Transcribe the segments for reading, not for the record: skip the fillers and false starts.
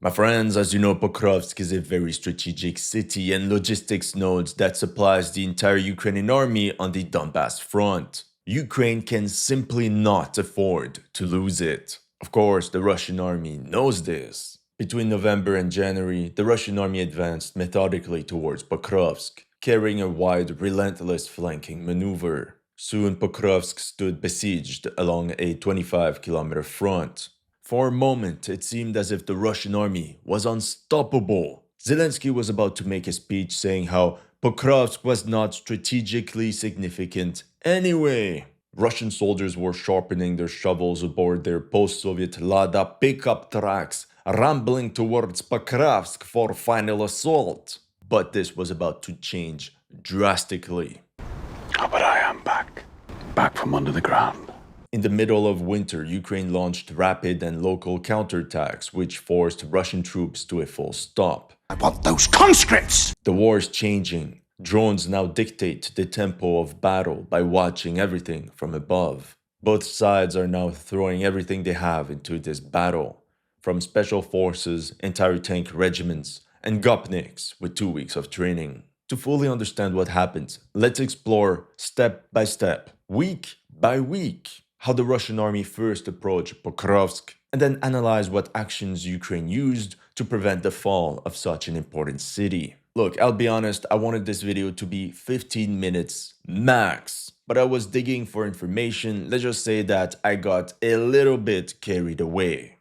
My friends, as you know, Pokrovsk is a very strategic city and logistics node that supplies the entire Ukrainian army on the Donbas front. Ukraine can simply not afford to lose it. Of course, the Russian army knows this. Between November and January, the Russian army advanced methodically towards Pokrovsk, carrying a wide, relentless flanking maneuver. Soon, Pokrovsk stood besieged along a 25-kilometer front. For a moment, it seemed as if the Russian army was unstoppable. Zelensky was about to make a speech saying how Pokrovsk was not strategically significant anyway. Russian soldiers were sharpening their shovels aboard their post-Soviet Lada pickup trucks, rambling towards Pokrovsk for final assault. But this was about to change drastically. Oh, but I am back from under the ground. In the middle of winter, Ukraine launched rapid and local counterattacks, which forced Russian troops to a full stop. I want those conscripts! The war is changing. Drones now dictate the tempo of battle by watching everything from above. Both sides are now throwing everything they have into this battle, from special forces, entire tank regiments, and Gopniks with 2 weeks of training. To fully understand what happens, let's explore step by step, week by week, how the Russian army first approached Pokrovsk, and then analyze what actions Ukraine used to prevent the fall of such an important city. Look, I'll be honest, I wanted this video to be 15 minutes max, but I was digging for information. Let's just say that I got a little bit carried away.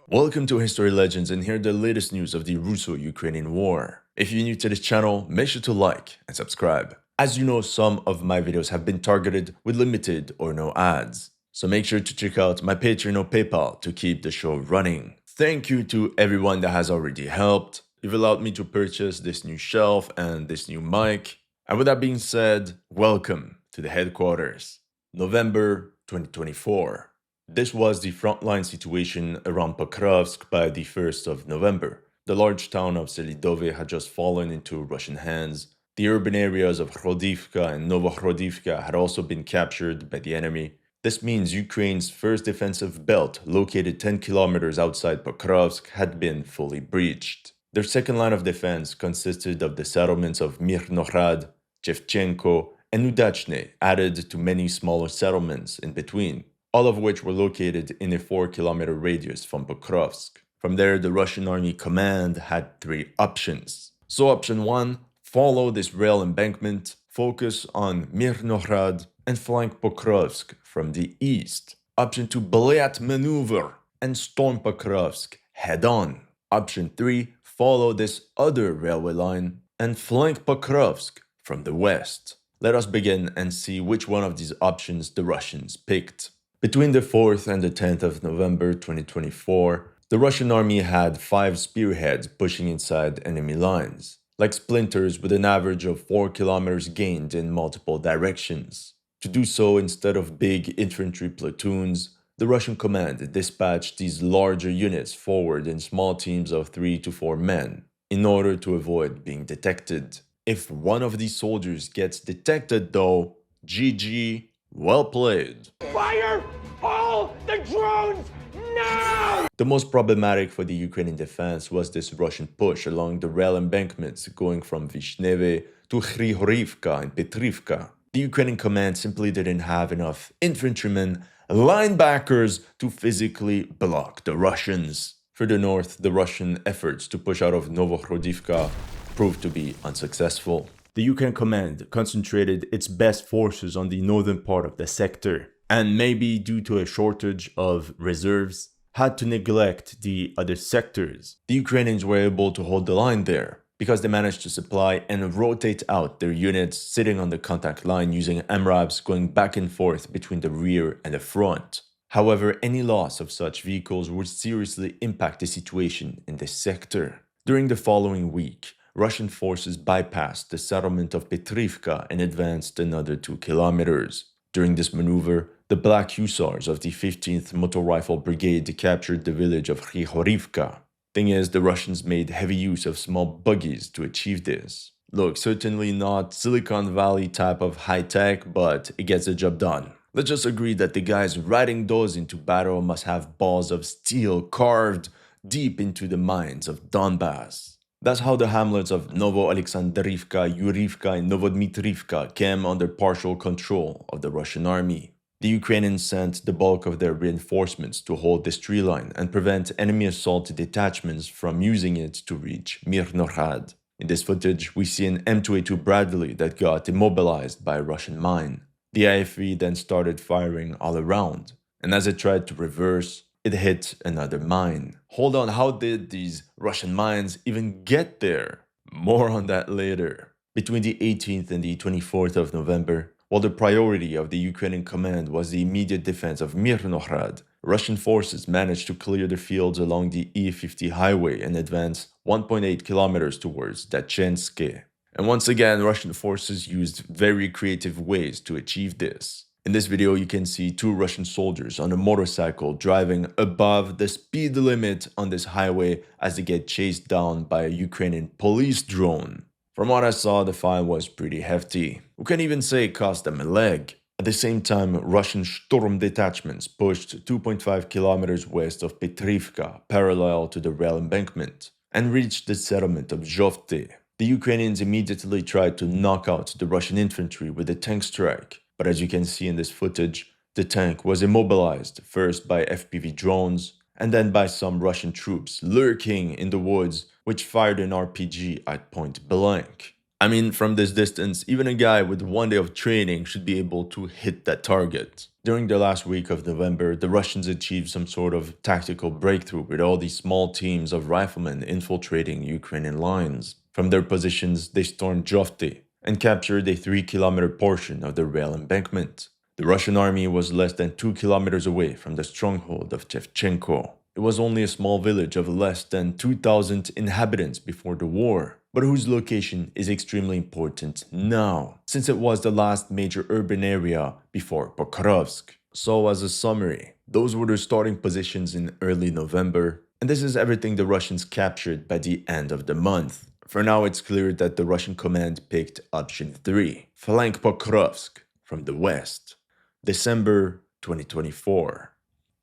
Welcome to History Legends, and here are the latest news of the Russo-Ukrainian war. If you're new to this channel, make sure to like and subscribe. As you know, some of my videos have been targeted with limited or no ads, so make sure to check out my Patreon or PayPal to keep the show running. Thank you to everyone that has already helped. You've allowed me to purchase this new shelf and this new mic. And with that being said, welcome to the headquarters. November 2024. This was the frontline situation around Pokrovsk by the 1st of November. The large town of Selidove had just fallen into Russian hands. The urban areas of Hrodivka and Novohrodivka had also been captured by the enemy. This means Ukraine's first defensive belt, located 10 kilometers outside Pokrovsk, had been fully breached. Their second line of defense consisted of the settlements of Mirnohrad, Shevchenko, and Udachne, added to many smaller settlements in between, all of which were located in a 4-kilometer radius from Pokrovsk. From there, the Russian Army Command had 3 options. So option 1, follow this rail embankment, focus on Mirnohrad, and flank Pokrovsk from the east. Option 2, Blyat maneuver and storm Pokrovsk head-on. Option 3, follow this other railway line and flank Pokrovsk from the west. Let us begin and see which one of these options the Russians picked. Between the 4th and the 10th of November 2024, the Russian army had 5 spearheads pushing inside enemy lines, like splinters with an average of 4 kilometers gained in multiple directions. To do so, instead of big infantry platoons, the Russian command dispatched these larger units forward in small teams of 3 to 4 men, in order to avoid being detected. If one of these soldiers gets detected though, GG, well played. Fire all the drones now! The most problematic for the Ukrainian defense was this Russian push along the rail embankments going from Vishneve to Hrihorivka and Petrivka. The Ukrainian command simply didn't have enough infantrymen, linebackers to physically block the Russians. Further north, the Russian efforts to push out of Novohrodivka proved to be unsuccessful. The Ukraine command concentrated its best forces on the northern part of the sector, and maybe due to a shortage of reserves, had to neglect the other sectors. The Ukrainians were able to hold the line there, because they managed to supply and rotate out their units sitting on the contact line using MRAPs going back and forth between the rear and the front. However, any loss of such vehicles would seriously impact the situation in this sector. During the following week, Russian forces bypassed the settlement of Petrivka and advanced another 2 kilometers. During this maneuver, the Black Hussars of the 15th Motor Rifle Brigade captured the village of Hrihorivka. Thing is, the Russians made heavy use of small buggies to achieve this. Look, certainly not Silicon Valley type of high tech, but it gets the job done. Let's just agree that the guys riding those into battle must have balls of steel carved deep into the mines of Donbas. That's how the hamlets of Novo-Alexandrivka, Yurivka, and Novodmitrivka came under partial control of the Russian army. The Ukrainians sent the bulk of their reinforcements to hold this tree line and prevent enemy assault detachments from using it to reach Mirnorad. In this footage, we see an M2A2 Bradley that got immobilized by a Russian mine. The IFV then started firing all around, and as it tried to reverse, it hit another mine. Hold on, how did these Russian mines even get there? More on that later. Between the 18th and the 24th of November, while the priority of the Ukrainian command was the immediate defense of Mirnorad, Russian forces managed to clear the fields along the E50 highway and advance 1.8 kilometers towards Dachenske. And once again, Russian forces used very creative ways to achieve this. In this video, you can see two Russian soldiers on a motorcycle driving above the speed limit on this highway as they get chased down by a Ukrainian police drone. From what I saw, the fight was pretty hefty. We can even say it cost them a leg. At the same time, Russian Sturm detachments pushed 2.5 kilometers west of Petrivka, parallel to the rail embankment, and reached the settlement of Zhovte. The Ukrainians immediately tried to knock out the Russian infantry with a tank strike. But as you can see in this footage, the tank was immobilized first by FPV drones and then by some Russian troops lurking in the woods, which fired an RPG at point blank. I mean, from this distance, even a guy with 1 day of training should be able to hit that target. During the last week of November, the Russians achieved some sort of tactical breakthrough with all these small teams of riflemen infiltrating Ukrainian lines. From their positions, they stormed Zhovte and captured a 3-kilometer portion of the rail embankment. The Russian army was less than 2 kilometers away from the stronghold of Shevchenko. It was only a small village of less than 2,000 inhabitants before the war, but whose location is extremely important now, since it was the last major urban area before Pokrovsk. So as a summary, those were their starting positions in early November, and this is everything the Russians captured by the end of the month. For now, it's clear that the Russian command picked option 3, flank Pokrovsk from the west. December 2024.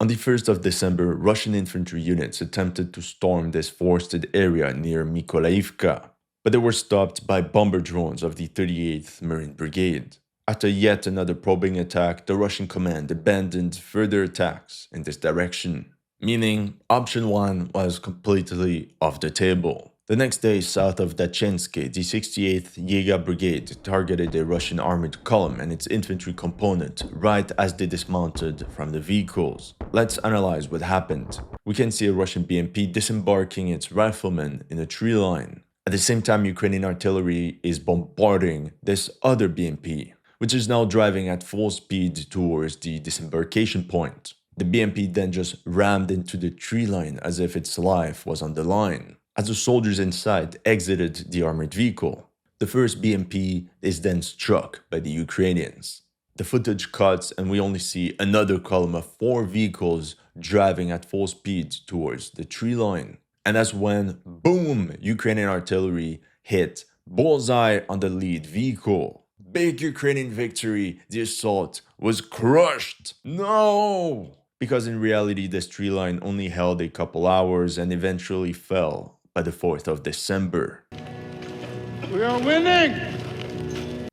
On the 1st of December, Russian infantry units attempted to storm this forested area near Mykolaivka, but they were stopped by bomber drones of the 38th Marine Brigade. After yet another probing attack, the Russian command abandoned further attacks in this direction, meaning option 1 was completely off the table. The next day, south of Dachenske, the 68th Yega Brigade targeted a Russian armored column and its infantry component right as they dismounted from the vehicles. Let's analyze what happened. We can see a Russian BMP disembarking its riflemen in a tree line. At the same time, Ukrainian artillery is bombarding this other BMP, which is now driving at full speed towards the disembarkation point. The BMP then just rammed into the tree line as if its life was on the line. As the soldiers inside exited the armored vehicle, the first BMP is then struck by the Ukrainians. The footage cuts and we only see another column of 4 vehicles driving at full speed towards the tree line. And that's when, boom, Ukrainian artillery hit bullseye on the lead vehicle. Big Ukrainian victory, the assault was crushed. No! Because in reality, this tree line only held a couple hours and eventually fell by the 4th of December. We are winning!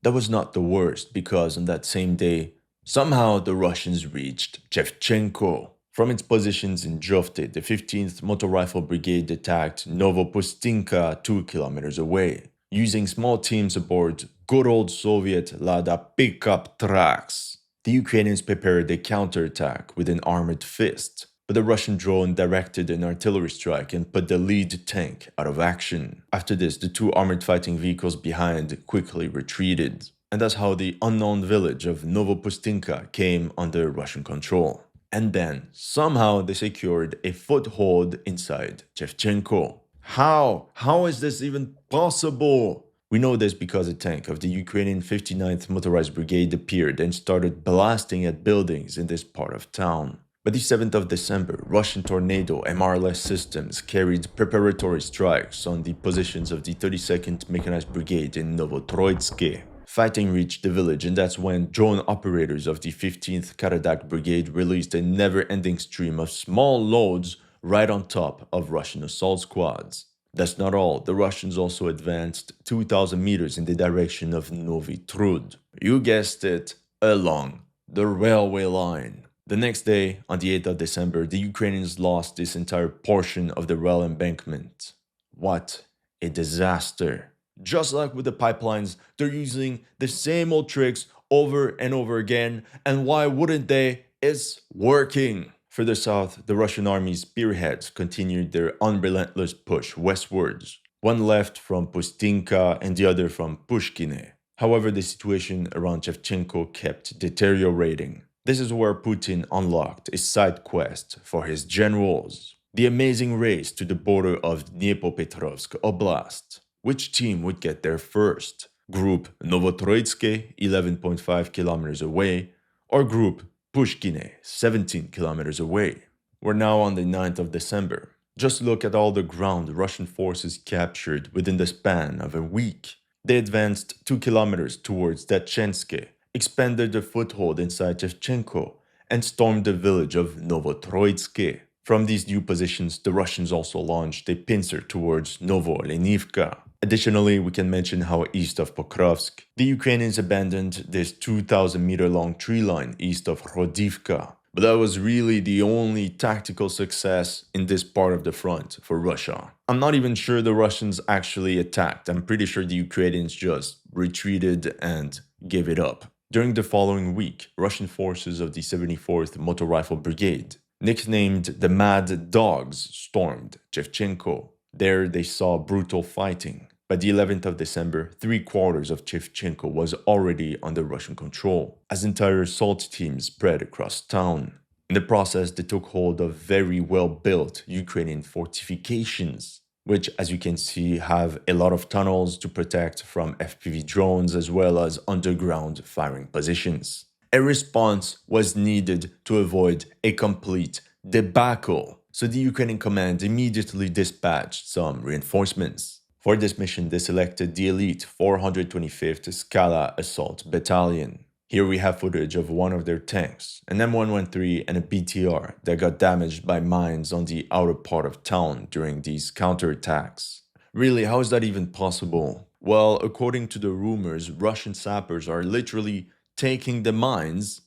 That was not the worst, because on that same day, somehow the Russians reached Shevchenko. From its positions in Zhovte, the 15th Motor Rifle Brigade attacked Novopustinka 2 kilometers away, using small teams aboard good old Soviet Lada pickup trucks. The Ukrainians prepared a counterattack with an armored fist, but the Russian drone directed an artillery strike and put the lead tank out of action. After this, the 2 armored fighting vehicles behind quickly retreated. And that's how the unknown village of Novopustinka came under Russian control. And then, somehow they secured a foothold inside Shevchenko. How? How is this even possible? We know this because a tank of the Ukrainian 59th Motorized Brigade appeared and started blasting at buildings in this part of town. By the 7th of December, Russian Tornado MRLS systems carried preparatory strikes on the positions of the 32nd Mechanized Brigade in Novotroitske. Fighting reached the village, and that's when drone operators of the 15th Karadak Brigade released a never-ending stream of small loads right on top of Russian assault squads. That's not all, the Russians also advanced 2,000 meters in the direction of Novi Trud. You guessed it, along the railway line. The next day, on the 8th of December, the Ukrainians lost this entire portion of the rail embankment. What a disaster. Just like with the pipelines, they're using the same old tricks over and over again, and why wouldn't they? It's working. Further south, the Russian army's spearheads continued their unrelentless push westwards, one left from Pustinka and the other from Pushkine. However, the situation around Shevchenko kept deteriorating. This is where Putin unlocked a side quest for his generals. The amazing race to the border of Dnipropetrovsk Oblast. Which team would get there first? Group Novotroitsky, 11.5 kilometers away, or Group Pushkine, 17 kilometers away. We're now on the 9th of December. Just look at all the ground Russian forces captured within the span of a week. They advanced 2 kilometers towards Datchenske, expanded their foothold inside Shevchenko, and stormed the village of Novotroitsky. From these new positions, the Russians also launched a pincer towards Novolenivka. Additionally, we can mention how east of Pokrovsk, the Ukrainians abandoned this 2,000-meter-long tree line east of Hrodivka. But that was really the only tactical success in this part of the front for Russia. I'm not even sure the Russians actually attacked. I'm pretty sure the Ukrainians just retreated and gave it up. During the following week, Russian forces of the 74th Motor Rifle Brigade, nicknamed the Mad Dogs, stormed Shevchenko. There they saw brutal fighting. By the 11th of December, 3/4 of Shevchenko was already under Russian control, as entire assault teams spread across town. In the process, they took hold of very well-built Ukrainian fortifications, which, as you can see, have a lot of tunnels to protect from FPV drones as well as underground firing positions. A response was needed to avoid a complete debacle, so the Ukrainian command immediately dispatched some reinforcements. For this mission, they selected the elite 425th Skala Assault Battalion. Here we have footage of one of their tanks, an M113 and a BTR that got damaged by mines on the outer part of town during these counterattacks. Really, how is that even possible? Well, according to the rumors, Russian sappers are literally taking the mines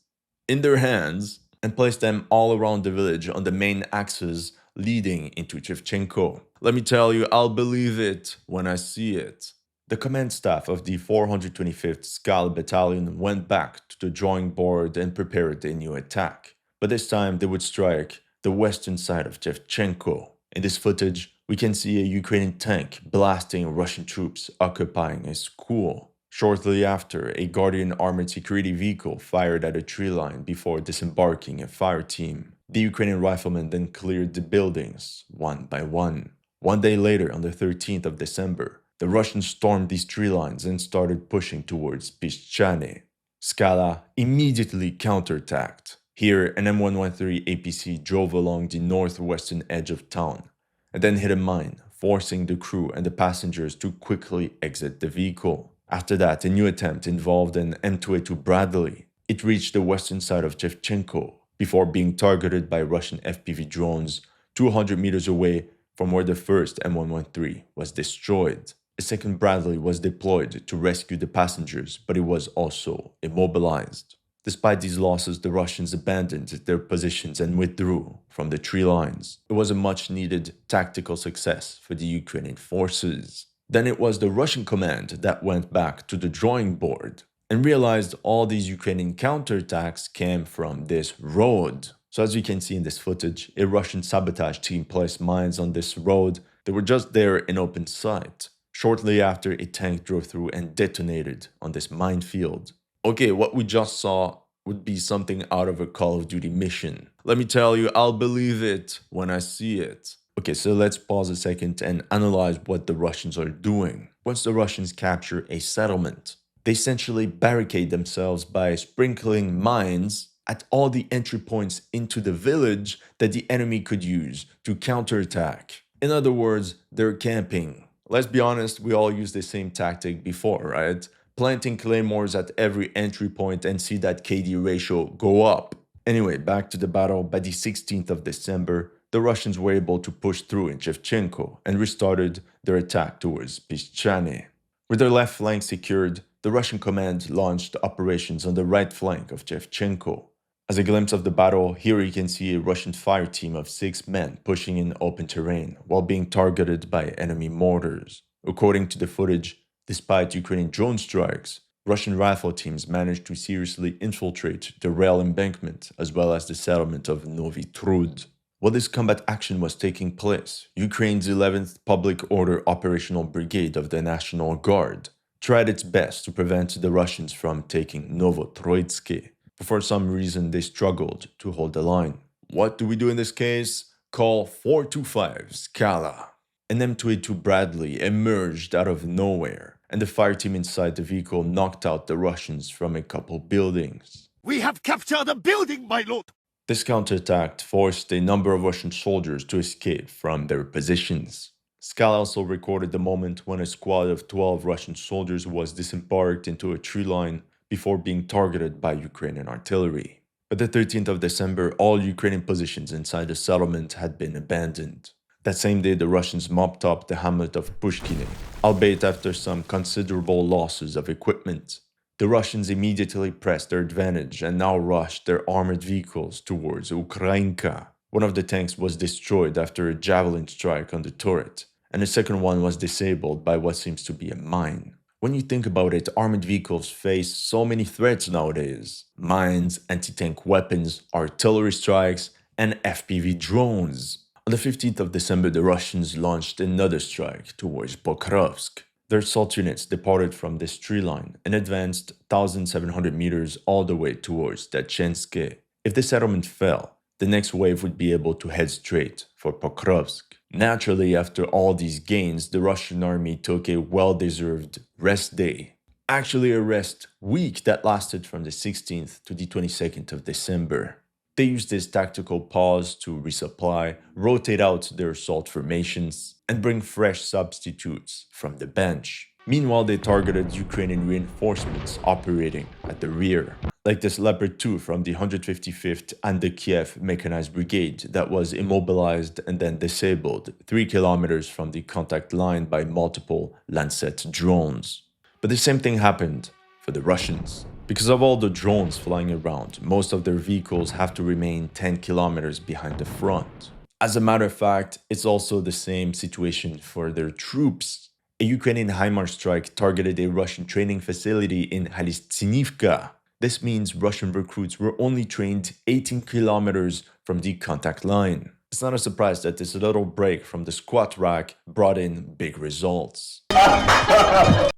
in their hands and place them all around the village on the main axes leading into Shevchenko. Let me tell you, I'll believe it when I see it. The command staff of the 425th Skal Battalion went back to the drawing board and prepared a new attack. But this time they would strike the western side of Shevchenko. In this footage, we can see a Ukrainian tank blasting Russian troops occupying a school. Shortly after, a Guardian armored security vehicle fired at a tree line before disembarking a fire team. The Ukrainian riflemen then cleared the buildings, one by one. One day later, on the 13th of December, the Russians stormed these tree lines and started pushing towards Pischane. Skala immediately counterattacked. Here, an M113 APC drove along the northwestern edge of town, and then hit a mine, forcing the crew and the passengers to quickly exit the vehicle. After that, a new attempt involved an M2A2 Bradley. It reached the western side of Shevchenko before being targeted by Russian FPV drones 200 meters away from where the first M113 was destroyed. A second Bradley was deployed to rescue the passengers, but it was also immobilized. Despite these losses, the Russians abandoned their positions and withdrew from the tree lines. It was a much-needed tactical success for the Ukrainian forces. Then it was the Russian command that went back to the drawing board and realized all these Ukrainian counterattacks came from this road. So as you can see in this footage, a Russian sabotage team placed mines on this road that were just there in open sight. Shortly after, a tank drove through and detonated on this minefield. Okay, what we just saw would be something out of a Call of Duty mission. Let me tell you, I'll believe it when I see it. Okay, so let's pause a second and analyze what the Russians are doing. Once the Russians capture a settlement, they essentially barricade themselves by sprinkling mines at all the entry points into the village that the enemy could use to counterattack. In other words, they're camping. Let's be honest, we all used the same tactic before, right? Planting claymores at every entry point and see that KD ratio go up. Anyway, back to the battle. By the 16th of December, the Russians were able to push through in Shevchenko and restarted their attack towards Besieged. With their left flank secured, the Russian command launched operations on the right flank of Shevchenko. As a glimpse of the battle, here you can see a Russian fire team of 6 men pushing in open terrain while being targeted by enemy mortars. According to the footage, despite Ukrainian drone strikes, Russian rifle teams managed to seriously infiltrate the rail embankment as well as the settlement of Novi Trud. While this combat action was taking place, Ukraine's 11th Public Order Operational Brigade of the National Guard tried its best to prevent the Russians from taking Novotroitsky, but for some reason they struggled to hold the line. What do we do in this case? Call 425 Scala. An M2A2 Bradley emerged out of nowhere, and the fire team inside the vehicle knocked out the Russians from a couple buildings. We have captured a building, my lord! This counterattack forced a number of Russian soldiers to escape from their positions. Scala also recorded the moment when a squad of 12 Russian soldiers was disembarked into a tree line before being targeted by Ukrainian artillery. By the 13th of December, all Ukrainian positions inside the settlement had been abandoned. That same day, the Russians mopped up the hamlet of Pushkine, albeit after some considerable losses of equipment. The Russians immediately pressed their advantage and now rushed their armored vehicles towards Ukrainka. One of the tanks was destroyed after a javelin strike on the turret, and the second one was disabled by what seems to be a mine. When you think about it, armored vehicles face so many threats nowadays: mines, anti-tank weapons, artillery strikes, and FPV drones. On the 15th of December, the Russians launched another strike towards Pokrovsk. Their assault units departed from this tree line and advanced 1,700 meters all the way towards Dachenske. If the settlement fell, the next wave would be able to head straight for Pokrovsk. Naturally, after all these gains, the Russian army took a well-deserved rest day. Actually, a rest week that lasted from the 16th to the 22nd of December. They used this tactical pause to resupply, rotate out their assault formations, and bring fresh substitutes from the bench. Meanwhile, they targeted Ukrainian reinforcements operating at the rear, like this Leopard 2 from the 155th and the Kiev Mechanized Brigade that was immobilized and then disabled 3 kilometers from the contact line by multiple Lancet drones. But the same thing happened for the Russians. Because of all the drones flying around, most of their vehicles have to remain 10 kilometers behind the front. As a matter of fact, it's also the same situation for their troops. A Ukrainian HIMARS strike targeted a Russian training facility in Halistsinivka. This means Russian recruits were only trained 18 kilometers from the contact line. It's not a surprise that this little break from the squat rack brought in big results.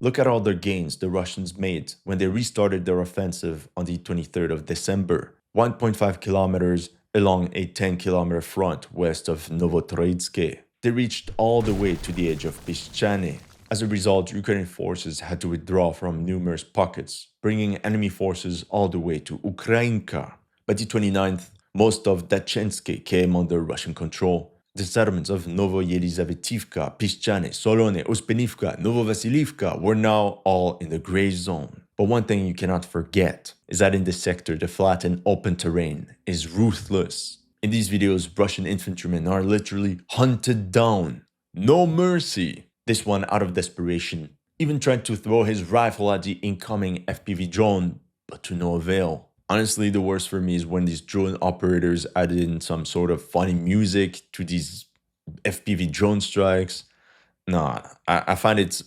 Look at all the gains the Russians made when they restarted their offensive on the 23rd of December. 1.5 kilometers along a 10-kilometer front west of Novotroitsky. They reached all the way to the edge of Pischane. As a result, Ukrainian forces had to withdraw from numerous pockets, bringing enemy forces all the way to Ukrainka. By the 29th, most of Dachenske came under Russian control. The settlements of Novoyelizavetivka, Pischane, Solone, Uspenivka, Novovasilivka were now all in the gray zone. But one thing you cannot forget is that in this sector, the flat and open terrain is ruthless. In these videos, Russian infantrymen are literally hunted down. No mercy. This one, out of desperation, even tried to throw his rifle at the incoming FPV drone, but to no avail. Honestly, the worst for me is when these drone operators added in some sort of funny music to these FPV drone strikes. Nah, I find it's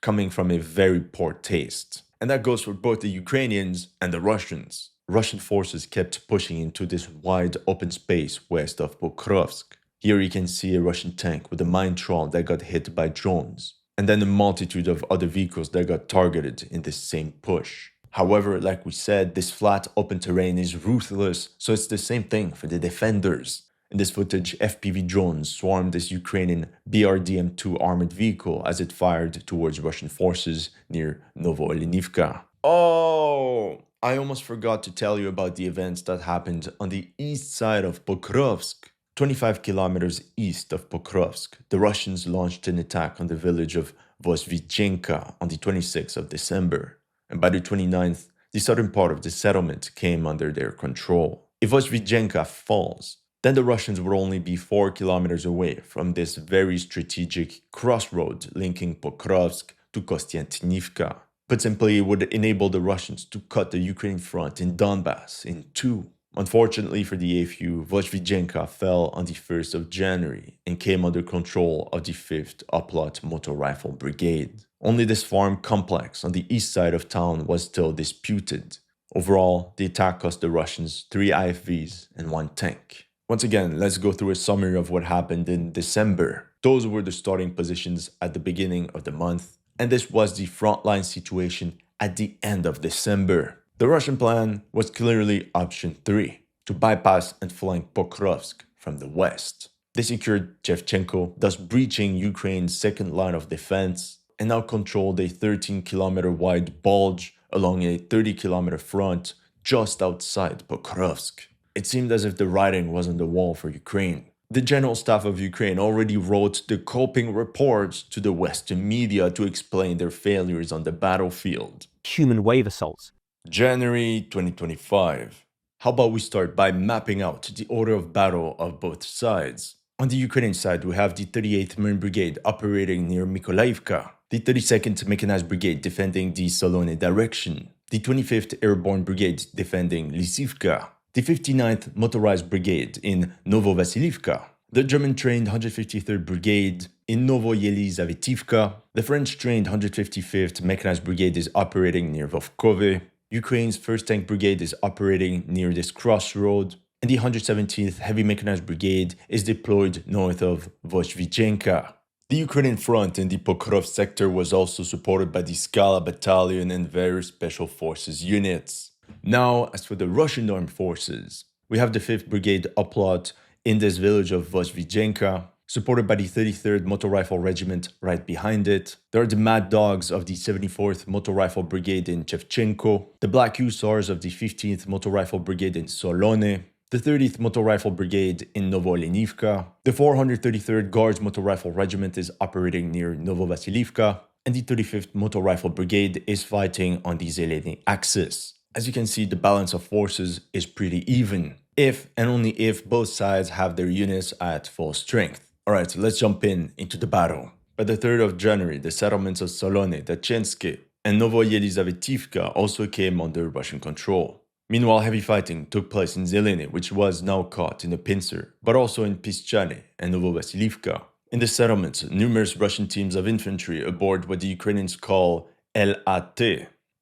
coming from a very poor taste. And that goes for both the Ukrainians and the Russians. Russian forces kept pushing into this wide open space west of Pokrovsk. Here you can see a Russian tank with a mine trawl that got hit by drones, and then a multitude of other vehicles that got targeted in this same push. However, like we said, this flat open terrain is ruthless, so it's the same thing for the defenders. In this footage, FPV drones swarmed this Ukrainian BRDM-2 armored vehicle as it fired towards Russian forces near Novoelenivka. Oh, I almost forgot to tell you about the events that happened on the east side of Pokrovsk. 25 kilometers east of Pokrovsk, the Russians launched an attack on the village of Vozhvichenka on the 26th of December. And by the 29th, the southern part of the settlement came under their control. If Vozhvichenka falls, then the Russians would only be 4 kilometers away from this very strategic crossroad linking Pokrovsk to Kostiantynivka. Put simply, it would enable the Russians to cut the Ukrainian front in Donbas in two. Unfortunately for the AFU, Vozhvychenko fell on the 1st of January and came under control of the 5th Oplot Motor Rifle Brigade. Only this farm complex on the east side of town was still disputed. Overall, the attack cost the Russians 3 IFVs and 1 tank. Once again, let's go through a summary of what happened in December. Those were the starting positions at the beginning of the month, and this was the frontline situation at the end of December. The Russian plan was clearly option 3, to bypass and flank Pokrovsk from the west. They secured Shevchenko, thus breaching Ukraine's second line of defense, and now controlled a 13-kilometer wide bulge along a 30-kilometer front just outside Pokrovsk. It seemed as if the writing was on the wall for Ukraine. The General Staff of Ukraine already wrote the coping reports to the Western media to explain their failures on the battlefield. Human wave assaults. January 2025. How about we start by mapping out the order of battle of both sides? On the Ukrainian side, we have the 38th Marine Brigade operating near Mykolaiivka, the 32nd Mechanized Brigade defending the Solone direction, the 25th Airborne Brigade defending Lysivka, the 59th Motorized Brigade in Novovasilivka, the German-trained 153rd Brigade in Novoyelizavetivka, the French-trained 155th Mechanized Brigade is operating near Vovkove, Ukraine's 1st Tank Brigade is operating near this crossroad, and the 117th Heavy Mechanized Brigade is deployed north of Vozhvychenko. The Ukrainian front in the Pokrovsk sector was also supported by the Skala Battalion and various Special Forces units. Now, as for the Russian armed forces, we have the 5th Brigade Oplot in this village of Vozhvychenko, supported by the 33rd Motor Rifle Regiment right behind it. There are the Mad Dogs of the 74th Motor Rifle Brigade in Shevchenko, the Black Hussars of the 15th Motor Rifle Brigade in Solone, the 30th Motor Rifle Brigade in Novolenivka, the 433rd Guards Motor Rifle Regiment is operating near Novovasilivka, and the 35th Motor Rifle Brigade is fighting on the Zeleny axis. As you can see, the balance of forces is pretty even, if and only if both sides have their units at full strength. Alright, so let's jump into the battle. By the 3rd of January, the settlements of Solone, Dachenske, and Novoyelizavetivka also came under Russian control. Meanwhile, heavy fighting took place in Zeleny, which was now caught in a pincer, but also in Pischane and Novovasilivka. In the settlements, numerous Russian teams of infantry aboard what the Ukrainians call LAT,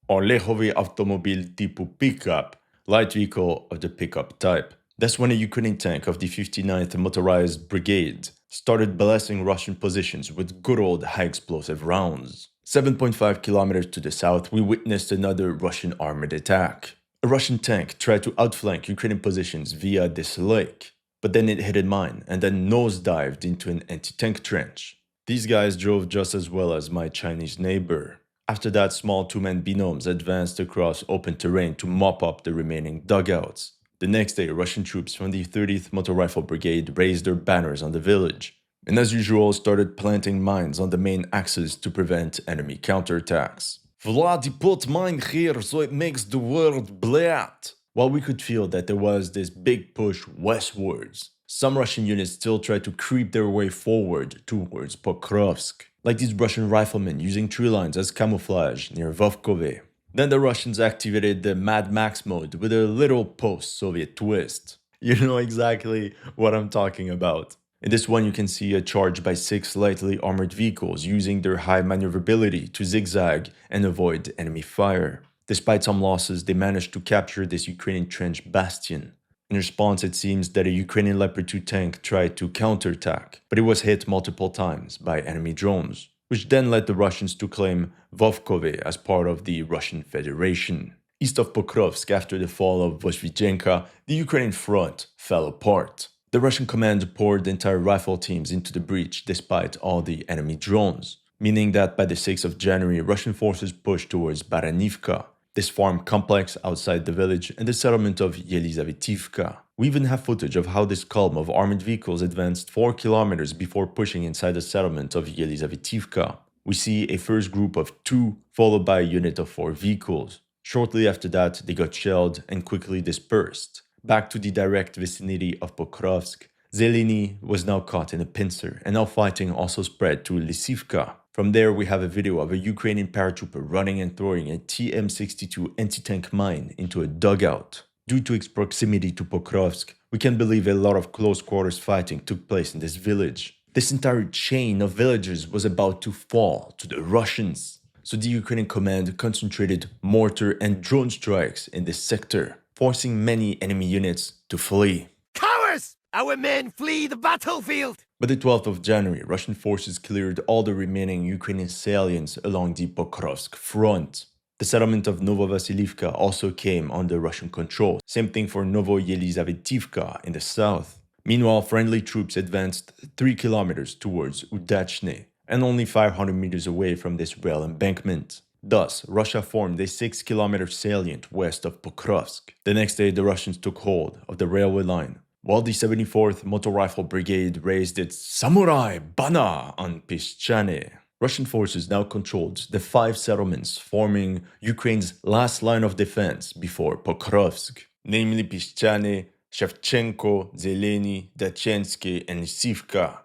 or Lehovy Automobil Typu Pickup, light vehicle of the pickup type. That's when a Ukrainian tank of the 59th Motorized Brigade started blasting Russian positions with good old high-explosive rounds. 7.5 kilometers to the south, we witnessed another Russian armored attack. A Russian tank tried to outflank Ukrainian positions via this lake, but then it hit a mine and then nosedived into an anti-tank trench. These guys drove just as well as my Chinese neighbor. After that, small two-man binomes advanced across open terrain to mop up the remaining dugouts. The next day, Russian troops from the 30th Motor Rifle Brigade raised their banners on the village, and as usual started planting mines on the main axis to prevent enemy counterattacks. Vladi put mine here so it makes the world blat. While we could feel that there was this big push westwards, some Russian units still tried to creep their way forward towards Pokrovsk, like these Russian riflemen using tree lines as camouflage near Vovkove. Then the Russians activated the Mad Max mode with a little post-Soviet twist. You know exactly what I'm talking about. In this one, you can see a charge by 6 lightly armored vehicles using their high maneuverability to zigzag and avoid enemy fire. Despite some losses, they managed to capture this Ukrainian trench bastion. In response, it seems that a Ukrainian Leopard 2 tank tried to counterattack, but it was hit multiple times by enemy drones, which then led the Russians to claim Vovkove as part of the Russian Federation. East of Pokrovsk, after the fall of Vozhvychenko, the Ukrainian front fell apart. The Russian command poured entire rifle teams into the breach despite all the enemy drones, meaning that by the 6th of January, Russian forces pushed towards Baranivka, this farm complex outside the village, and the settlement of Yelizavetivka. We even have footage of how this column of armored vehicles advanced 4 kilometers before pushing inside the settlement of Yelizavetivka. We see a first group of 2, followed by a unit of 4 vehicles. Shortly after that, they got shelled and quickly dispersed. Back to the direct vicinity of Pokrovsk, Zeleny was now caught in a pincer, and now fighting also spread to Lysivka. From there, we have a video of a Ukrainian paratrooper running and throwing a TM62 anti-tank mine into a dugout. Due to its proximity to Pokrovsk, we can believe a lot of close quarters fighting took place in this village. This entire chain of villages was about to fall to the Russians. So the Ukrainian command concentrated mortar and drone strikes in this sector, forcing many enemy units to flee. Cowards! Our men flee the battlefield! By the 12th of January, Russian forces cleared all the remaining Ukrainian salients along the Pokrovsk front. The settlement of Novovasilivka also came under Russian control. Same thing for Novoyelizavetivka in the south. Meanwhile, friendly troops advanced 3 kilometers towards Udachne, and only 500 meters away from this rail embankment. Thus, Russia formed a 6-kilometer salient west of Pokrovsk. The next day, the Russians took hold of the railway line, while the 74th Motor Rifle Brigade raised its Samurai Bana on Pischane. Russian forces now controlled the 5 settlements forming Ukraine's last line of defense before Pokrovsk, namely Pischane, Shevchenko, Zeleny, Dachensky, and Lysivka.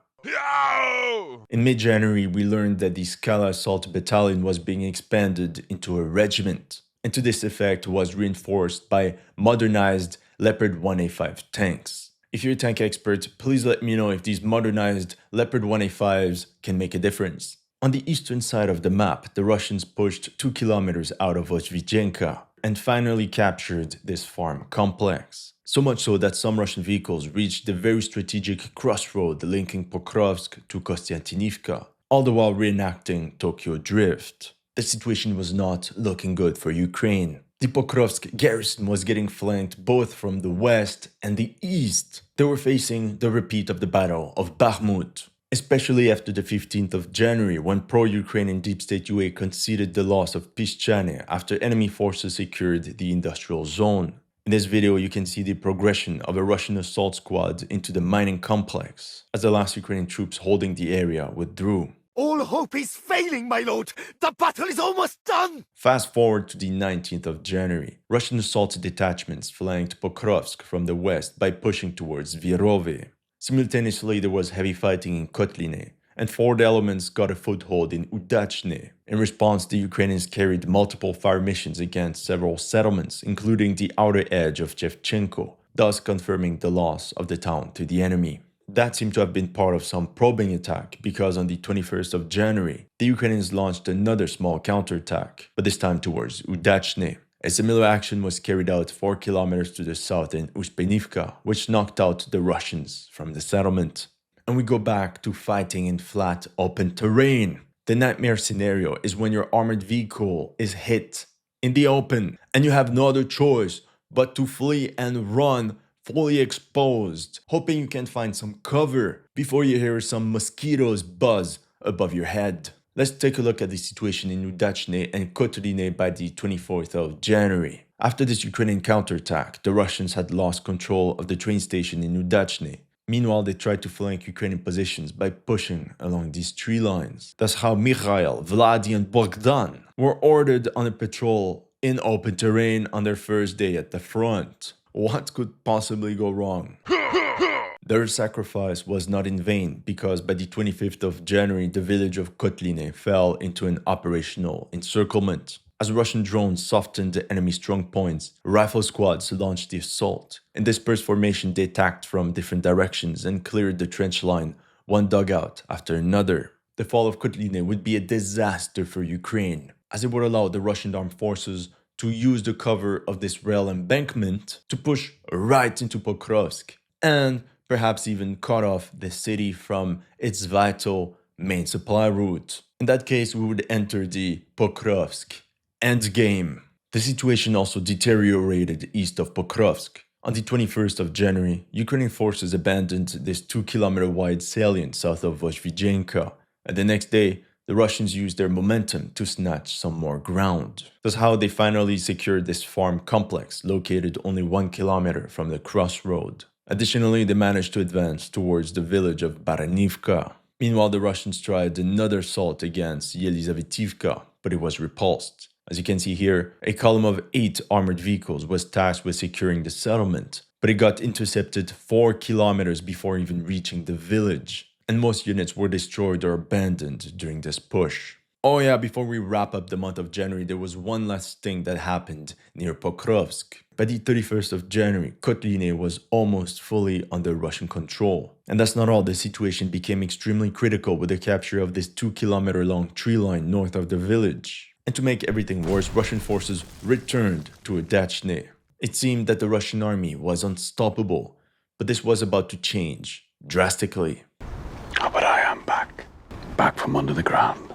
In mid-January, we learned that the Skala Assault Battalion was being expanded into a regiment, and to this effect was reinforced by modernized Leopard 1A5 tanks. If you're a tank expert, please let me know if these modernized Leopard 1A5s can make a difference. On the eastern side of the map, the Russians pushed 2 kilometers out of Shevchenko and finally captured this farm complex. So much so that some Russian vehicles reached the very strategic crossroad linking Pokrovsk to Kostiantynivka, all the while reenacting Tokyo Drift. The situation was not looking good for Ukraine. The Pokrovsk garrison was getting flanked both from the west and the east. They were facing the repeat of the Battle of Bakhmut, especially after the 15th of January when pro-Ukrainian Deep State UA conceded the loss of Pischane after enemy forces secured the industrial zone. In this video, you can see the progression of a Russian assault squad into the mining complex, as the last Ukrainian troops holding the area withdrew. All hope is failing, my lord! The battle is almost done! Fast forward to the 19th of January. Russian assault detachments flanked Pokrovsk from the west by pushing towards Virove. Simultaneously, there was heavy fighting in Kotline, and foreign elements got a foothold in Udachne. In response, the Ukrainians carried multiple fire missions against several settlements, including the outer edge of Shevchenko, thus confirming the loss of the town to the enemy. That seemed to have been part of some probing attack, because on the 21st of January, the Ukrainians launched another small counterattack, but this time towards Udachne. A similar action was carried out 4 kilometers to the south in Uspenivka, which knocked out the Russians from the settlement. And we go back to fighting in flat, open terrain. The nightmare scenario is when your armored vehicle is hit in the open and you have no other choice but to flee and run fully exposed, hoping you can find some cover before you hear some mosquitoes buzz above your head. Let's take a look at the situation in Udachne and Kotrine by the 24th of January. After this Ukrainian counterattack, the Russians had lost control of the train station in Udachne. Meanwhile, they tried to flank Ukrainian positions by pushing along these tree lines. That's how Mikhail, Vladi, and Bogdan were ordered on a patrol in open terrain on their first day at the front. What could possibly go wrong? Their sacrifice was not in vain, because by the 25th of January, the village of Kotline fell into an operational encirclement. As Russian drones softened the enemy strong points, rifle squads launched the assault. In dispersed formation, they attacked from different directions and cleared the trench line, one dugout after another. The fall of Kotline would be a disaster for Ukraine, as it would allow the Russian armed forces to use the cover of this rail embankment to push right into Pokrovsk, and perhaps even cut off the city from its vital main supply route. In that case, we would enter the Pokrovsk endgame. The situation also deteriorated east of Pokrovsk. On the 21st of January, Ukrainian forces abandoned this 2-kilometer wide salient south of Shevchenko, and the next day, the Russians used their momentum to snatch some more ground. That's how they finally secured this farm complex located only 1 kilometer from the crossroad. Additionally, they managed to advance towards the village of Baranivka. Meanwhile, the Russians tried another assault against Yelizavetivka, but it was repulsed. As you can see here, a column of 8 armored vehicles was tasked with securing the settlement, but it got intercepted 4 kilometers before even reaching the village, and most units were destroyed or abandoned during this push. Oh yeah, before we wrap up the month of January, there was one last thing that happened near Pokrovsk. By the 31st of January, Kotline was almost fully under Russian control. And that's not all, the situation became extremely critical with the capture of this 2-kilometer long tree line north of the village. And to make everything worse, Russian forces returned to Dachne. It seemed that the Russian army was unstoppable, but this was about to change drastically. Oh, but I am back. Back from under the ground.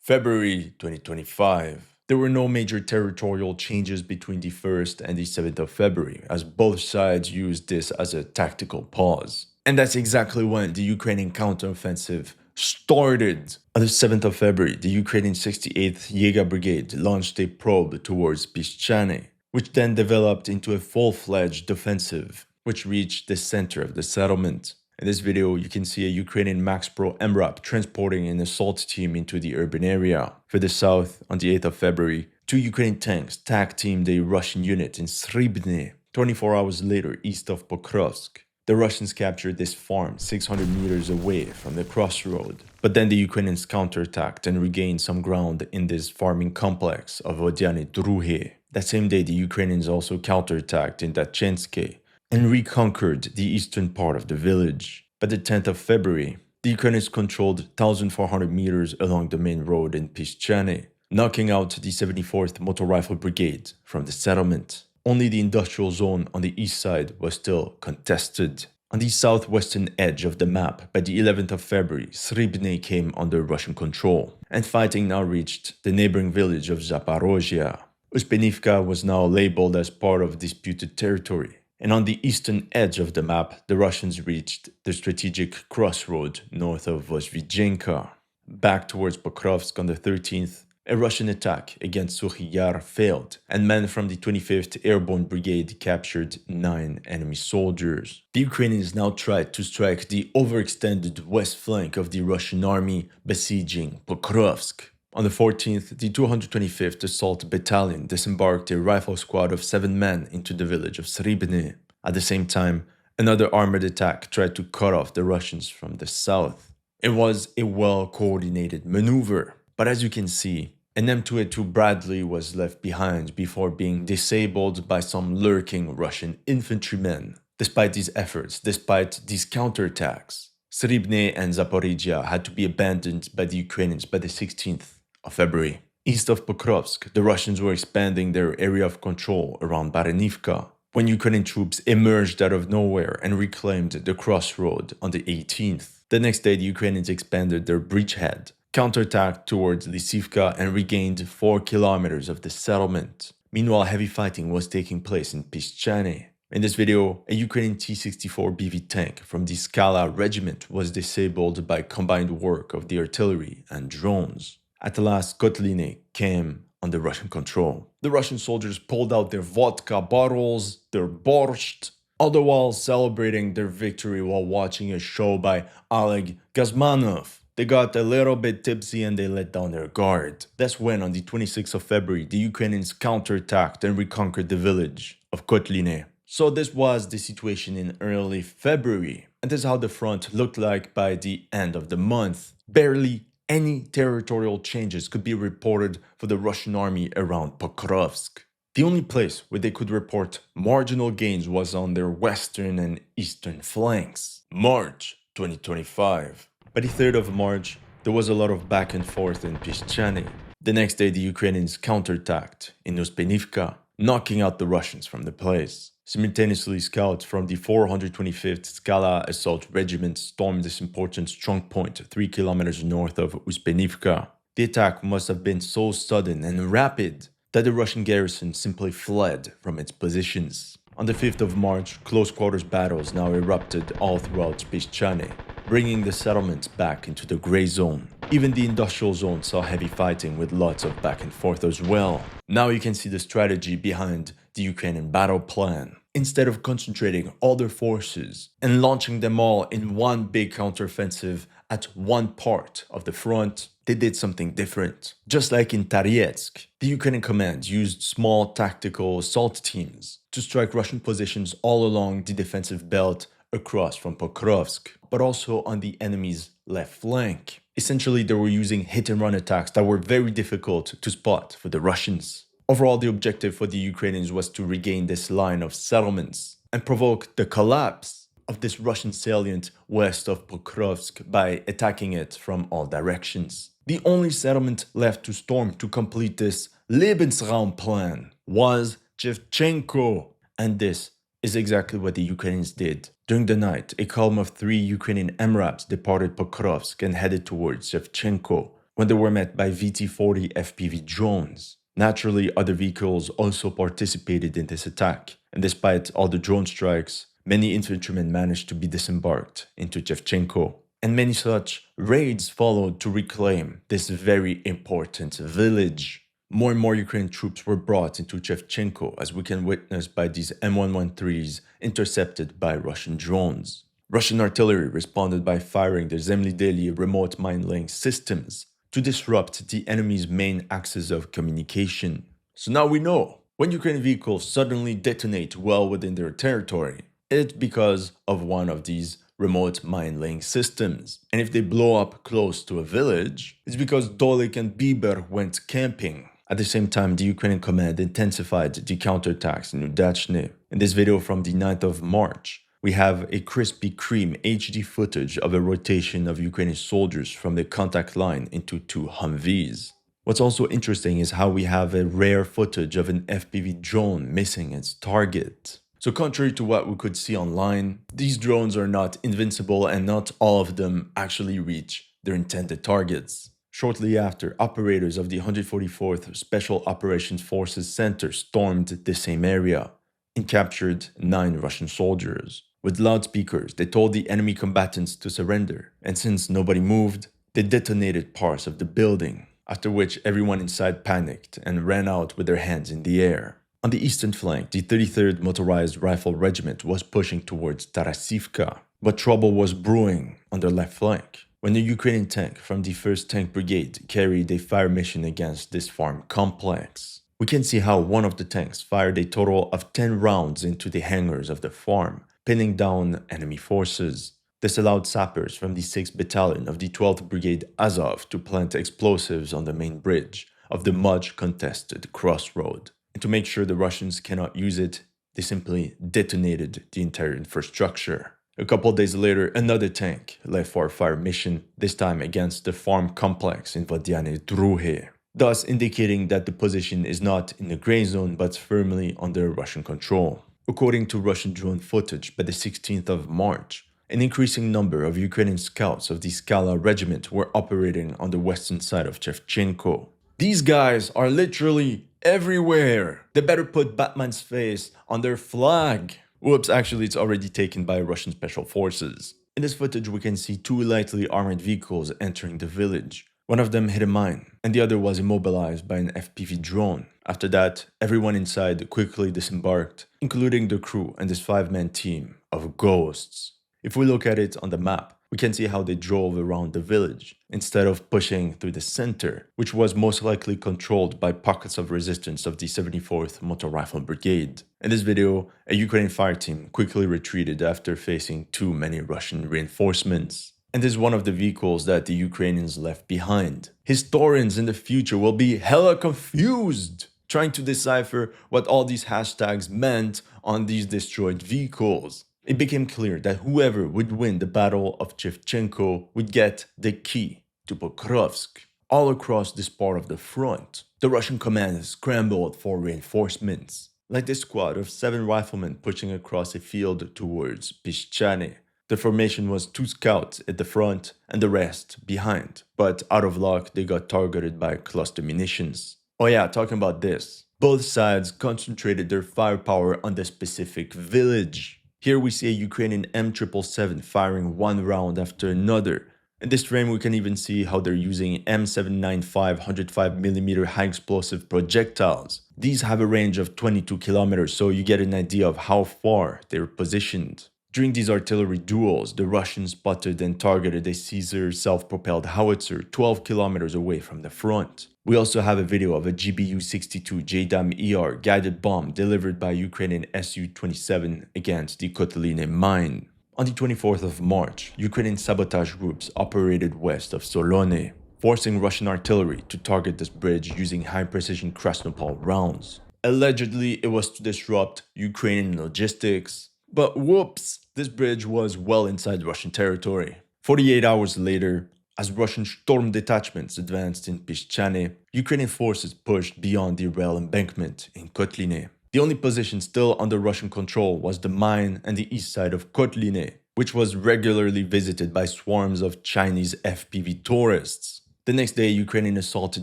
February 2025. There were no major territorial changes between the 1st and the 7th of February, as both sides used this as a tactical pause. And that's exactly when the Ukrainian counteroffensive started. On the 7th of February, the Ukrainian 68th Jaeger Brigade launched a probe towards Piszczany, which then developed into a full-fledged offensive, which reached the center of the settlement. In this video, you can see a Ukrainian Max Pro MRAP transporting an assault team into the urban area. For the south, on the 8th of February, 2 Ukrainian tanks tag-teamed a Russian unit in Sribne. 24 hours later, east of Pokrovsk, the Russians captured this farm 600 meters away from the crossroad. But then the Ukrainians counterattacked and regained some ground in this farming complex of Odyane Druhe. That same day, the Ukrainians also counterattacked in Dachenske and reconquered the eastern part of the village. By the 10th of February, the Ukrainians controlled 1,400 meters along the main road in Piszczany, knocking out the 74th Motor Rifle Brigade from the settlement. Only the industrial zone on the east side was still contested. On the southwestern edge of the map, by the 11th of February, Sribne came under Russian control, and fighting now reached the neighboring village of Zaporozhye. Uspenivka was now labeled as part of disputed territory. And on the eastern edge of the map, the Russians reached the strategic crossroad north of Vozhvidenka. Back towards Pokrovsk on the 13th, a Russian attack against Sukhny Yar failed, and men from the 25th Airborne Brigade captured 9 enemy soldiers. The Ukrainians now tried to strike the overextended west flank of the Russian army, besieging Pokrovsk. On the 14th, the 225th Assault Battalion disembarked a rifle squad of 7 men into the village of Sribne. At the same time, another armored attack tried to cut off the Russians from the south. It was a well-coordinated maneuver, but as you can see, an M2A2 Bradley was left behind before being disabled by some lurking Russian infantrymen. Despite these efforts, despite these counterattacks, Sribne and Zaporizhia had to be abandoned by the Ukrainians by the 16th of February. East of Pokrovsk, the Russians were expanding their area of control around Baranivka, when Ukrainian troops emerged out of nowhere and reclaimed the crossroad on the 18th. The next day, the Ukrainians expanded their bridgehead, counterattacked towards Lysivka, and regained 4 kilometers of the settlement. Meanwhile, heavy fighting was taking place in Piszczany. In this video, a Ukrainian T-64 BV tank from the Skala regiment was disabled by combined work of the artillery and drones. At last, Kotline came under Russian control. The Russian soldiers pulled out their vodka bottles, their borscht, all the while celebrating their victory while watching a show by Oleg Gazmanov. They got a little bit tipsy and they let down their guard. That's when, on the 26th of February, the Ukrainians counterattacked and reconquered the village of Kotline. So this was the situation in early February, and this is how the front looked like by the end of the month. Barely any territorial changes could be reported for the Russian army around Pokrovsk. The only place where they could report marginal gains was on their western and eastern flanks. March 2025. By the 3rd of March, there was a lot of back and forth in Piszczany. The next day, the Ukrainians counterattacked in Uspenivka, knocking out the Russians from the place. Simultaneously, scouts from the 425th Skala Assault Regiment stormed this important strongpoint 3 kilometers north of Uspenivka. The attack must have been so sudden and rapid that the Russian garrison simply fled from its positions. On the 5th of March, close quarters battles now erupted all throughout Piszczany, bringing the settlement back into the gray zone. Even the industrial zone saw heavy fighting with lots of back and forth as well. Now you can see the strategy behind the Ukrainian battle plan. Instead of concentrating all their forces and launching them all in one big counteroffensive at one part of the front, they did something different. Just like in Tarietsk, the Ukrainian command used small tactical assault teams to strike Russian positions all along the defensive belt across from Pokrovsk, but also on the enemy's left flank. Essentially, they were using hit-and-run attacks that were very difficult to spot for the Russians. Overall, the objective for the Ukrainians was to regain this line of settlements and provoke the collapse of this Russian salient west of Pokrovsk by attacking it from all directions. The only settlement left to storm to complete this Lebensraum plan was Shevchenko, and this is exactly what the Ukrainians did. During the night, a column of 3 Ukrainian MRAPs departed Pokrovsk and headed towards Shevchenko when they were met by VT-40 FPV drones. Naturally, other vehicles also participated in this attack, and despite all the drone strikes, many infantrymen managed to be disembarked into Shevchenko. And many such raids followed to reclaim this very important village. More and more Ukrainian troops were brought into Shevchenko, as we can witness by these M113s intercepted by Russian drones. Russian artillery responded by firing their Zemlydeli remote mine-laying systems to disrupt the enemy's main axis of communication. So now we know, when Ukrainian vehicles suddenly detonate well within their territory, it's because of one of these remote mine-laying systems. And if they blow up close to a village, it's because Dolik and Bieber went camping. At the same time, the Ukrainian command intensified the counterattacks in Udachne. In this video from the 9th of March, we have a Krispy Kreme HD footage of a rotation of Ukrainian soldiers from the contact line into 2 Humvees. What's also interesting is how we have a rare footage of an FPV drone missing its target. So contrary to what we could see online, these drones are not invincible and not all of them actually reach their intended targets. Shortly after, operators of the 144th Special Operations Forces Center stormed the same area and captured 9 Russian soldiers. With loudspeakers, they told the enemy combatants to surrender, and since nobody moved, they detonated parts of the building, after which everyone inside panicked and ran out with their hands in the air. On the eastern flank, the 33rd Motorized Rifle Regiment was pushing towards Tarasivka, but trouble was brewing on their left flank when a Ukrainian tank from the 1st Tank Brigade carried a fire mission against this farm complex. We can see how one of the tanks fired a total of 10 rounds into the hangars of the farm, pinning down enemy forces. This allowed sappers from the 6th Battalion of the 12th Brigade Azov to plant explosives on the main bridge of the much contested crossroad. And to make sure the Russians cannot use it, they simply detonated the entire infrastructure. A couple days later, another tank left for a fire mission, this time against the farm complex in Vodiane Druhe, thus indicating that the position is not in the gray zone but firmly under Russian control. According to Russian drone footage by the 16th of March, an increasing number of Ukrainian scouts of the Skala regiment were operating on the western side of Shevchenko. These guys are literally everywhere. They better put Batman's face on their flag. Whoops, actually it's already taken by Russian special forces. In this footage we can see 2 lightly armored vehicles entering the village. One of them hit a mine, and the other was immobilized by an FPV drone. After that, everyone inside quickly disembarked, including the crew and this 5-man team of ghosts. If we look at it on the map, we can see how they drove around the village, instead of pushing through the center, which was most likely controlled by pockets of resistance of the 74th Motor Rifle Brigade. In this video, a Ukrainian fire team quickly retreated after facing too many Russian reinforcements. And this is one of the vehicles that the Ukrainians left behind. Historians in the future will be hella confused, trying to decipher what all these hashtags meant on these destroyed vehicles. It became clear that whoever would win the Battle of Shevchenko would get the key to Pokrovsk. All across this part of the front, the Russian command scrambled for reinforcements, like this squad of 7 riflemen pushing across a field towards Besieged. The formation was 2 scouts at the front and the rest behind, but out of luck they got targeted by cluster munitions. Oh yeah, talking about this, both sides concentrated their firepower on the specific village. Here we see a Ukrainian M777 firing 1 round after another. In this frame we can even see how they're using M795 105mm high explosive projectiles. These have a range of 22 kilometers, so you get an idea of how far they're positioned. During these artillery duels, the Russians spotted and targeted a Caesar self-propelled howitzer 12 kilometers away from the front. We also have a video of a GBU-62 JDAM-ER guided bomb delivered by Ukrainian Su-27 against the Kotliny mine. On the 24th of March, Ukrainian sabotage groups operated west of Solone, forcing Russian artillery to target this bridge using high-precision Krasnopol rounds. Allegedly, it was to disrupt Ukrainian logistics, but whoops, this bridge was well inside Russian territory. 48 hours later, as Russian storm detachments advanced in Pishchane, Ukrainian forces pushed beyond the rail embankment in Kotliny. The only position still under Russian control was the mine and the east side of Kotliny, which was regularly visited by swarms of Chinese FPV tourists. The next day, Ukrainian assault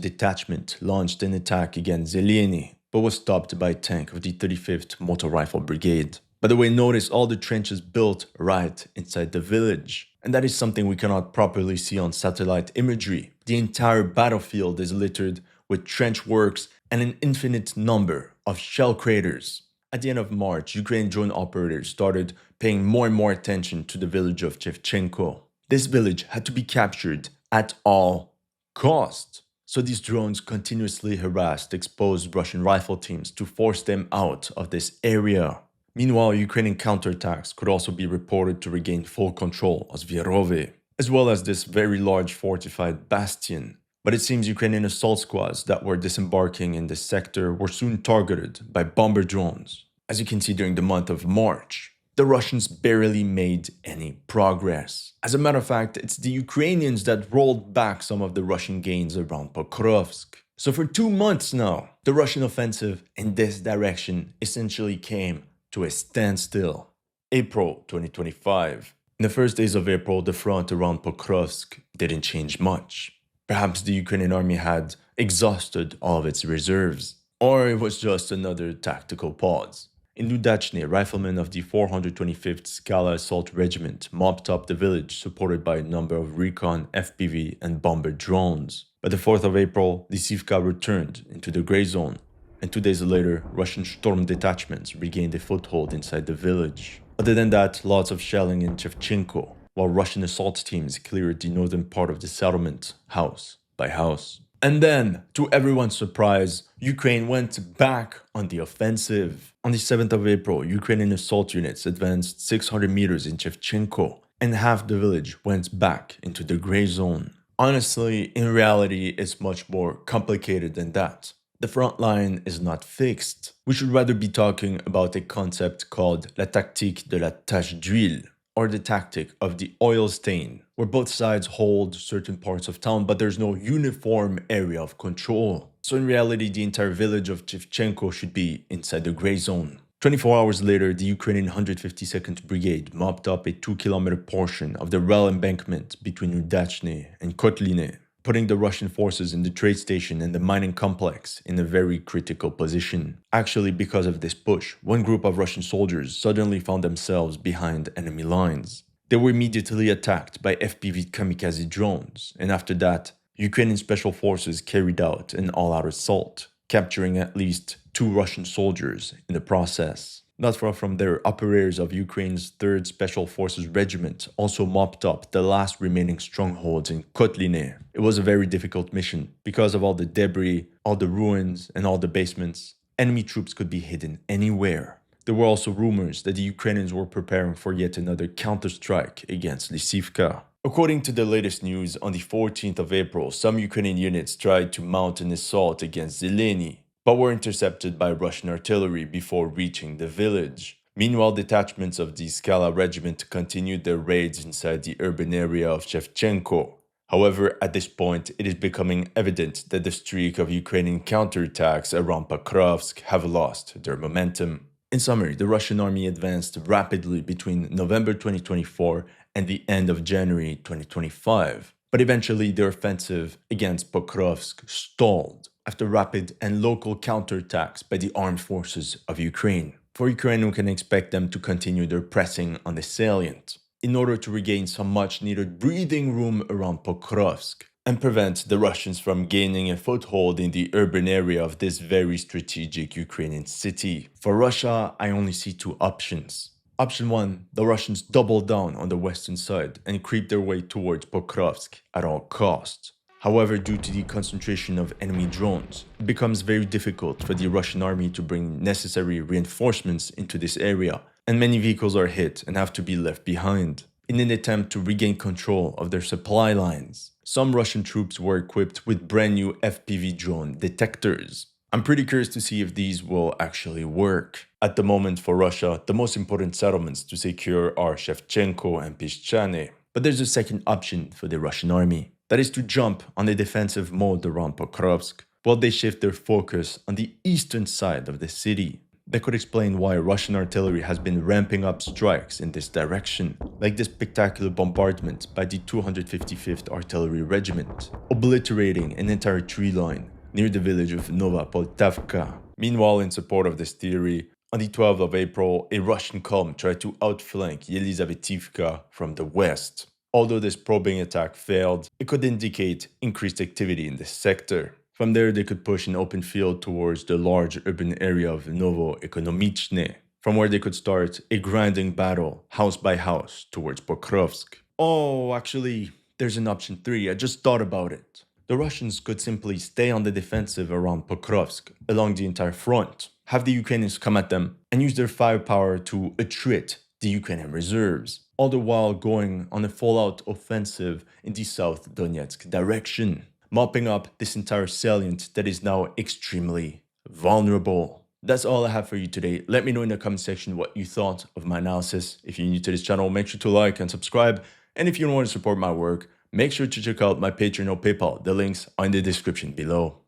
detachment launched an attack against Zeleny, but was stopped by a tank of the 35th Motor Rifle Brigade. By the way, notice all the trenches built right inside the village. And that is something we cannot properly see on satellite imagery. The entire battlefield is littered with trench works and an infinite number of shell craters. At the end of March, Ukrainian drone operators started paying more and more attention to the village of Shevchenko. This village had to be captured at all costs. So these drones continuously harassed exposed Russian rifle teams to force them out of this area. Meanwhile, Ukrainian counterattacks could also be reported to regain full control of Zverove, as well as this very large fortified bastion. But it seems Ukrainian assault squads that were disembarking in this sector were soon targeted by bomber drones. As you can see during the month of March, the Russians barely made any progress. As a matter of fact, it's the Ukrainians that rolled back some of the Russian gains around Pokrovsk. So for 2 months now, the Russian offensive in this direction essentially came to a standstill. April 2025. In the first days of April, the front around Pokrovsk didn't change much. Perhaps the Ukrainian army had exhausted all of its reserves, or it was just another tactical pause. In Udachne, riflemen of the 425th Skala Assault Regiment mopped up the village, supported by a number of recon, FPV, and bomber drones. By the 4th of April, the Sivka returned into the gray zone, and 2 days later, Russian storm detachments regained a foothold inside the village. Other than that, lots of shelling in Shevchenko, while Russian assault teams cleared the northern part of the settlement, house by house. And then, to everyone's surprise, Ukraine went back on the offensive. On the 7th of April, Ukrainian assault units advanced 600 meters in Shevchenko, and half the village went back into the gray zone. Honestly, in reality, it's much more complicated than that. The front line is not fixed. We should rather be talking about a concept called la tactique de la tache d'huile, or the tactic of the oil stain, where both sides hold certain parts of town, but there's no uniform area of control. So in reality, the entire village of Shevchenko should be inside the gray zone. 24 hours later, the Ukrainian 152nd Brigade mopped up a 2-kilometer portion of the rail embankment between Udachne and Kotliny, putting the Russian forces in the trade station and the mining complex in a very critical position. Actually, because of this push, one group of Russian soldiers suddenly found themselves behind enemy lines. They were immediately attacked by FPV kamikaze drones, and after that, Ukrainian special forces carried out an all-out assault, capturing at least 2 Russian soldiers in the process. Not far from there, operators of Ukraine's 3rd Special Forces Regiment also mopped up the last remaining strongholds in Kotliny. It was a very difficult mission because of all the debris, all the ruins, and all the basements. Enemy troops could be hidden anywhere. There were also rumors that the Ukrainians were preparing for yet another counterstrike against Lysivka. According to the latest news, on the 14th of April, some Ukrainian units tried to mount an assault against Zeleny, but were intercepted by Russian artillery before reaching the village. Meanwhile, detachments of the Skala regiment continued their raids inside the urban area of Shevchenko. However, at this point, it is becoming evident that the streak of Ukrainian counterattacks around Pokrovsk have lost their momentum. In summary, the Russian army advanced rapidly between November 2024 and the end of January 2025. But eventually, their offensive against Pokrovsk stalled after rapid and local counterattacks by the armed forces of Ukraine. For Ukraine, we can expect them to continue their pressing on the salient in order to regain some much-needed breathing room around Pokrovsk and prevent the Russians from gaining a foothold in the urban area of this very strategic Ukrainian city. For Russia, I only see 2 options. Option 1, the Russians double down on the western side and creep their way towards Pokrovsk at all costs. However, due to the concentration of enemy drones, it becomes very difficult for the Russian army to bring necessary reinforcements into this area, and many vehicles are hit and have to be left behind. In an attempt to regain control of their supply lines, some Russian troops were equipped with brand new FPV drone detectors. I'm pretty curious to see if these will actually work. At the moment for Russia, the most important settlements to secure are Shevchenko and Besieged. But there's a second option for the Russian army. That is to jump on a defensive mode around Pokrovsk, while they shift their focus on the eastern side of the city. That could explain why Russian artillery has been ramping up strikes in this direction, like this spectacular bombardment by the 255th Artillery Regiment, obliterating an entire tree line near the village of Nova Poltavka. Meanwhile, in support of this theory, on the 12th of April, a Russian column tried to outflank Yelizavetivka from the west. Although this probing attack failed, it could indicate increased activity in this sector. From there, they could push an open field towards the large urban area of Novo-Ekonomichne, from where they could start a grinding battle, house by house, towards Pokrovsk. Oh, actually, there's an option 3, I just thought about it. The Russians could simply stay on the defensive around Pokrovsk, along the entire front, have the Ukrainians come at them, and use their firepower to attrit the Ukrainian reserves, all the while going on a full-out offensive in the South Donetsk direction, mopping up this entire salient that is now extremely vulnerable. That's all I have for you today. Let me know in the comment section what you thought of my analysis. If you're new to this channel, make sure to like and subscribe. And if you want to support my work, make sure to check out my Patreon or PayPal. The links are in the description below.